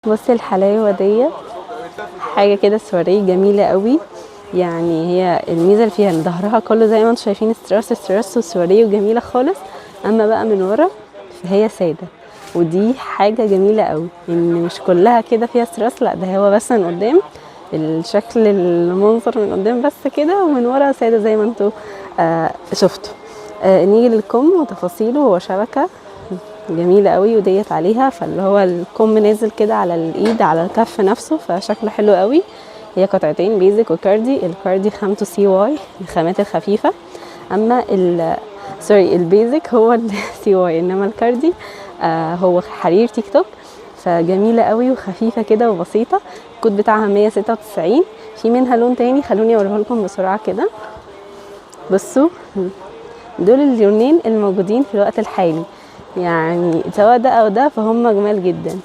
بصي الحلاوة دي حاجة كده سواريه جميلة قوي. يعني هي الميزة اللي فيها ان ظهرها كله زي ما انتم شايفين استراس وسواريه وجميلة خالص. اما بقى من ورا فهي سادة، ودي حاجة جميلة قوي ان مش كلها كده فيها استراس، لا ده هو بس من قدام الشكل المنظر من قدام بس كده، ومن ورا سادة زي ما انتم شفتوا. نيجي للكم وتفاصيله. هو شبكة جميلة قوي وديت عليها، فاللي هو الكم نازل كده على الايد على الكف نفسه، فشكله حلو قوي. هي قطعتين بيزك وكاردي. الكاردي خامته سي واي، الخامات الخفيفة. اما البيزك هو السي واي، انما الكاردي هو حرير تيك توك. فجميلة قوي وخفيفة كده وبسيطة. الكود بتاعها 196. في منها لون تاني، خلوني اوريه لكم بسرعة كده. بصوا دول اللونين الموجودين في الوقت الحالي، يعني سواء ده او ده فهم جمال جدا.